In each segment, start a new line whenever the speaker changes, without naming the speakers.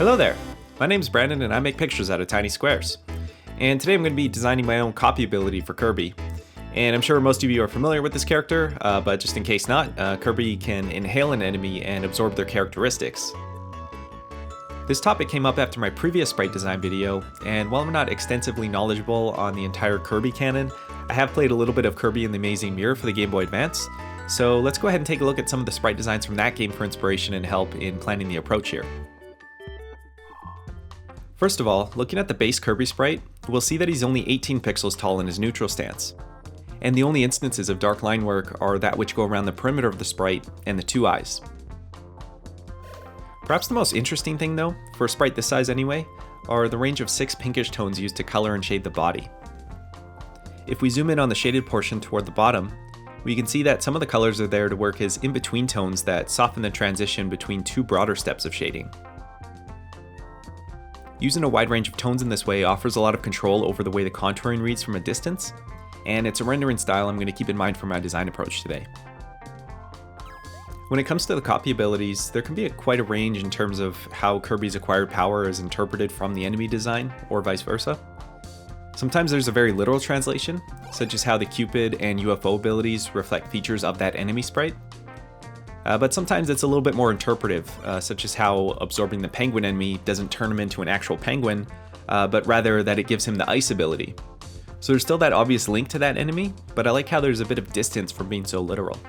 Hello there, my name's Brandon and I make pictures out of tiny squares. And today I'm going to be designing my own copy ability for Kirby. And I'm sure most of you are familiar with this character, but just in case not, Kirby can inhale an enemy and absorb their characteristics. This topic came up after my previous sprite design video, and while I'm not extensively knowledgeable on the entire Kirby canon, I have played a little bit of Kirby in the Amazing Mirror for the Game Boy Advance, so let's go ahead and take a look at some of the sprite designs from that game for inspiration and help in planning the approach here. First of all, looking at the base Kirby sprite, we'll see that he's only 18 pixels tall in his neutral stance. And the only instances of dark line work are that which go around the perimeter of the sprite and the two eyes. Perhaps the most interesting thing though, for a sprite this size anyway, are the range of 6 pinkish tones used to color and shade the body. If we zoom in on the shaded portion toward the bottom, we can see that some of the colors are there to work as in-between tones that soften the transition between two broader steps of shading. Using a wide range of tones in this way offers a lot of control over the way the contouring reads from a distance, and it's a rendering style I'm going to keep in mind for my design approach today. When it comes to the copy abilities, there can be quite a range in terms of how Kirby's acquired power is interpreted from the enemy design, or vice versa. Sometimes there's a very literal translation, such as how the Cupid and UFO abilities reflect features of that enemy sprite. But sometimes it's a little bit more interpretive, such as how absorbing the penguin enemy doesn't turn him into an actual penguin, but rather that it gives him the ice ability. So there's still that obvious link to that enemy, but I like how there's a bit of distance from being so literal.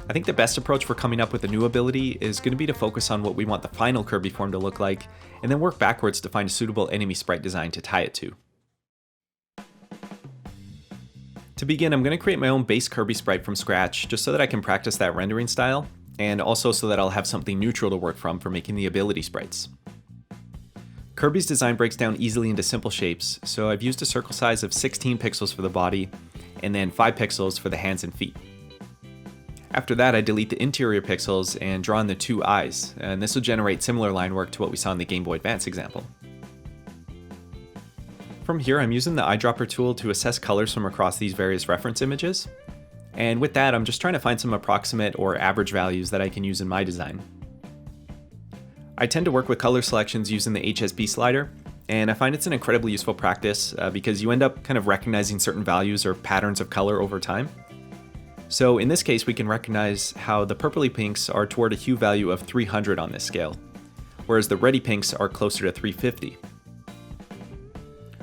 I think the best approach for coming up with a new ability is going to be to focus on what we want the final Kirby form to look like, and then work backwards to find a suitable enemy sprite design to tie it to. To begin, I'm going to create my own base Kirby sprite from scratch, just so that I can practice that rendering style, and also so that I'll have something neutral to work from for making the ability sprites. Kirby's design breaks down easily into simple shapes, so I've used a circle size of 16 pixels for the body, and then 5 pixels for the hands and feet. After that, I delete the interior pixels and draw in the two eyes, and this will generate similar line work to what we saw in the Game Boy Advance example. From here, I'm using the eyedropper tool to assess colors from across these various reference images, and with that, I'm just trying to find some approximate or average values that I can use in my design. I tend to work with color selections using the HSB slider, and I find it's an incredibly useful practice because you end up kind of recognizing certain values or patterns of color over time. So in this case, we can recognize how the purpley pinks are toward a hue value of 300 on this scale, whereas the reddy pinks are closer to 350.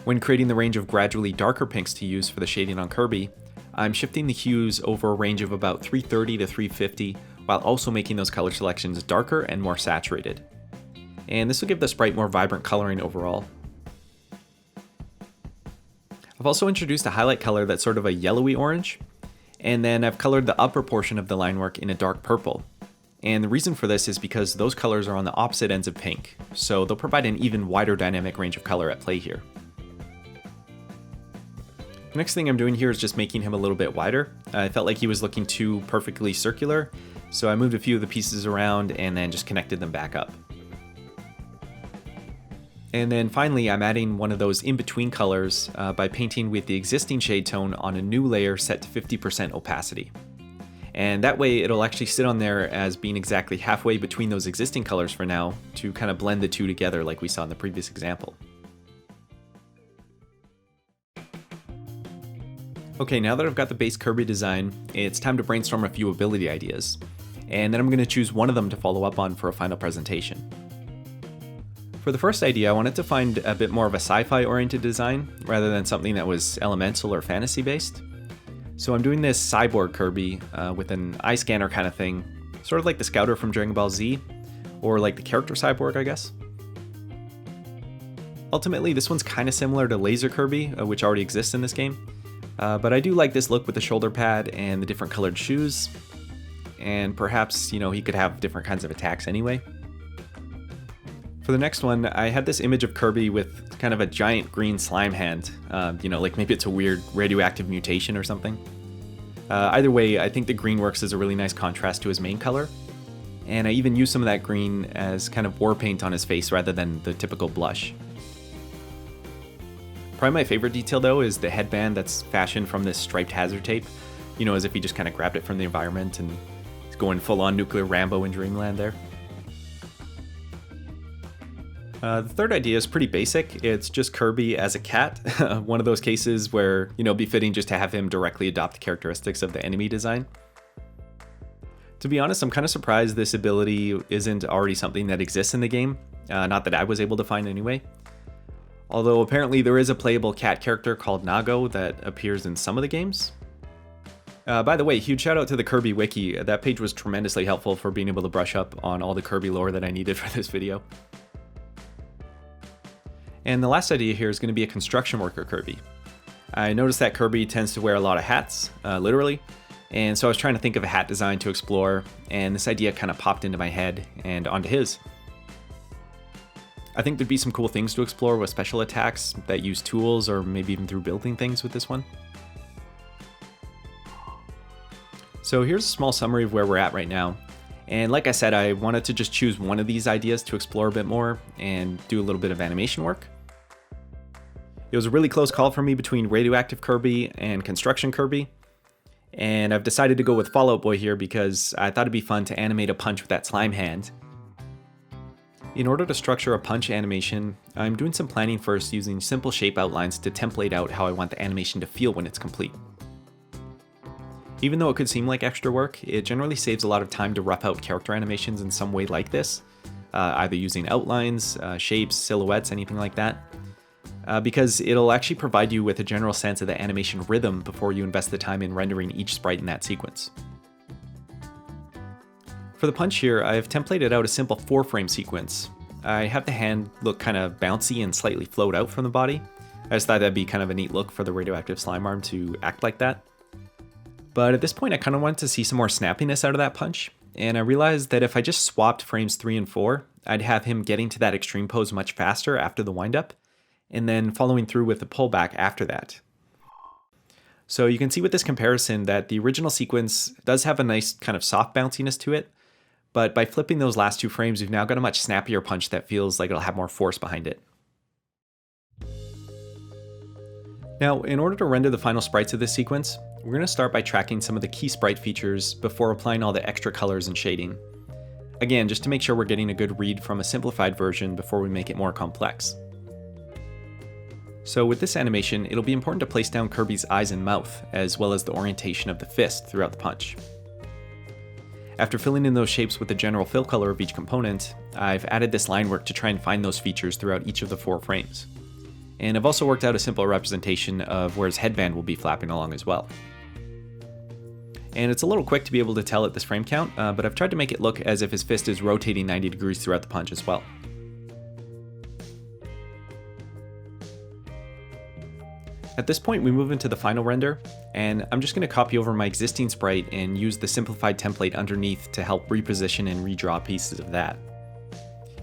When creating the range of gradually darker pinks to use for the shading on Kirby, I'm shifting the hues over a range of about 330 to 350, while also making those color selections darker and more saturated. And this will give the sprite more vibrant coloring overall. I've also introduced a highlight color that's sort of a yellowy orange, and then I've colored the upper portion of the line work in a dark purple. And the reason for this is because those colors are on the opposite ends of pink, so they'll provide an even wider dynamic range of color at play here. The next thing I'm doing here is just making him a little bit wider. I felt like he was looking too perfectly circular, so I moved a few of the pieces around and then just connected them back up. And then finally, I'm adding one of those in-between colors by painting with the existing shade tone on a new layer set to 50% opacity. And that way it'll actually sit on there as being exactly halfway between those existing colors for now to kind of blend the two together like we saw in the previous example. Okay, now that I've got the base Kirby design, it's time to brainstorm a few ability ideas. And then I'm going to choose one of them to follow up on for a final presentation. For the first idea, I wanted to find a bit more of a sci-fi oriented design, rather than something that was elemental or fantasy based. So I'm doing this cyborg Kirby with an eye scanner kind of thing, sort of like the Scouter from Dragon Ball Z, or like the character cyborg, I guess. Ultimately, this one's kind of similar to Laser Kirby, which already exists in this game. But I do like this look with the shoulder pad and the different colored shoes, and perhaps, he could have different kinds of attacks anyway. For the next one, I had this image of Kirby with kind of a giant green slime hand, like maybe it's a weird radioactive mutation or something. Either way, I think the green works as a really nice contrast to his main color, and I even used some of that green as kind of war paint on his face rather than the typical blush. Probably my favorite detail though is the headband that's fashioned from this striped hazard tape, as if he just kind of grabbed it from the environment and he's going full on nuclear Rambo in Dreamland there. The third idea is pretty basic. It's just Kirby as a cat. One of those cases where, it'd be fitting just to have him directly adopt the characteristics of the enemy design. To be honest, I'm kind of surprised this ability isn't already something that exists in the game. Not that I was able to find anyway. Although apparently there is a playable cat character called Nago that appears in some of the games. By the way, huge shout out to the Kirby wiki. That page was tremendously helpful for being able to brush up on all the Kirby lore that I needed for this video. And the last idea here is going to be a construction worker Kirby. I noticed that Kirby tends to wear a lot of hats, literally, and so I was trying to think of a hat design to explore, and this idea kind of popped into my head and onto his. I think there'd be some cool things to explore with special attacks that use tools or maybe even through building things with this one. So here's a small summary of where we're at right now. And like I said, I wanted to just choose one of these ideas to explore a bit more and do a little bit of animation work. It was a really close call for me between Radioactive Kirby and Construction Kirby. And I've decided to go with Fallout Boy here because I thought it'd be fun to animate a punch with that slime hand. In order to structure a punch animation, I'm doing some planning first using simple shape outlines to template out how I want the animation to feel when it's complete. Even though it could seem like extra work, it generally saves a lot of time to rough out character animations in some way like this, either using outlines, shapes, silhouettes, anything like that. Because it'll actually provide you with a general sense of the animation rhythm before you invest the time in rendering each sprite in that sequence. For the punch here, I've templated out a simple 4-frame sequence. I have the hand look kind of bouncy and slightly float out from the body. I just thought that'd be kind of a neat look for the radioactive slime arm to act like that. But at this point, I kind of wanted to see some more snappiness out of that punch, and I realized that if I just swapped frames 3 and 4, I'd have him getting to that extreme pose much faster after the windup, and then following through with the pullback after that. So you can see with this comparison that the original sequence does have a nice kind of soft bounciness to it, but by flipping those last 2 frames, we've now got a much snappier punch that feels like it'll have more force behind it. Now, in order to render the final sprites of this sequence, we're going to start by tracking some of the key sprite features before applying all the extra colors and shading. Again, just to make sure we're getting a good read from a simplified version before we make it more complex. So with this animation, it'll be important to place down Kirby's eyes and mouth, as well as the orientation of the fist throughout the punch. After filling in those shapes with the general fill color of each component, I've added this line work to try and find those features throughout each of the 4 frames. And I've also worked out a simple representation of where his headband will be flapping along as well. And it's a little quick to be able to tell at this frame count, but I've tried to make it look as if his fist is rotating 90 degrees throughout the punch as well. At this point, we move into the final render, and I'm just going to copy over my existing sprite and use the simplified template underneath to help reposition and redraw pieces of that.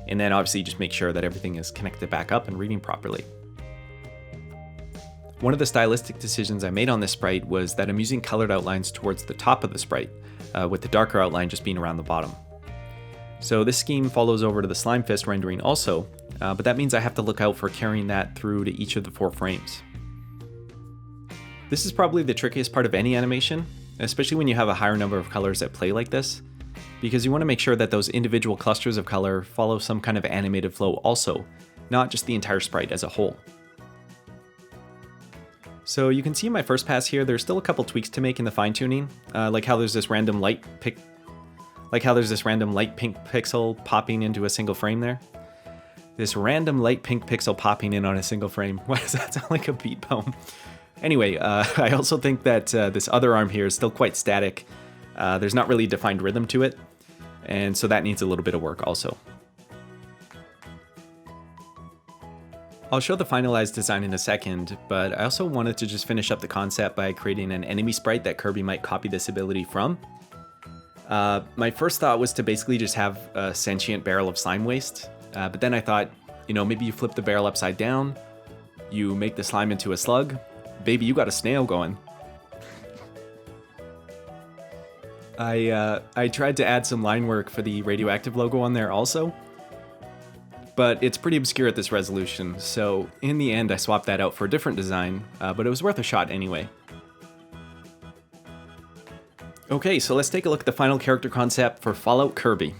And then obviously just make sure that everything is connected back up and reading properly. One of the stylistic decisions I made on this sprite was that I'm using colored outlines towards the top of the sprite, with the darker outline just being around the bottom. So this scheme follows over to the slime fist rendering also, but that means I have to look out for carrying that through to each of the 4 frames. This is probably the trickiest part of any animation, especially when you have a higher number of colors at play like this, because you want to make sure that those individual clusters of color follow some kind of animated flow also, not just the entire sprite as a whole. So you can see in my first pass here, there's still a couple tweaks to make in the fine-tuning, like how there's this random light pink pixel popping into a single frame there. This random light pink pixel popping in on a single frame. Why does that sound like a beat poem? Anyway, I also think that this other arm here is still quite static. There's not really a defined rhythm to it, and so that needs a little bit of work also. I'll show the finalized design in a second, but I also wanted to just finish up the concept by creating an enemy sprite that Kirby might copy this ability from. My first thought was to basically just have a sentient barrel of slime waste, but then I thought, maybe you flip the barrel upside down, you make the slime into a slug, baby, you got a snail going. I tried to add some line work for the radioactive logo on there also, but it's pretty obscure at this resolution, so in the end I swapped that out for a different design, but it was worth a shot anyway. Okay, so let's take a look at the final character concept for Fallout Kirby.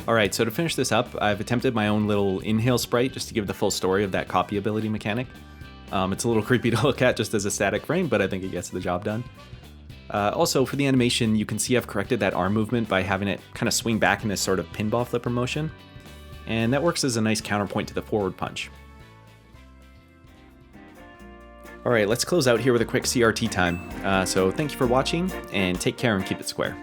Alright, so to finish this up, I've attempted my own little inhale sprite just to give the full story of that copy ability mechanic. It's a little creepy to look at just as a static frame, but I think it gets the job done. Also, for the animation, you can see I've corrected that arm movement by having it kind of swing back in this sort of pinball flipper motion, and that works as a nice counterpoint to the forward punch. Alright, let's close out here with a quick CRT time. So thank you for watching, and take care and keep it square.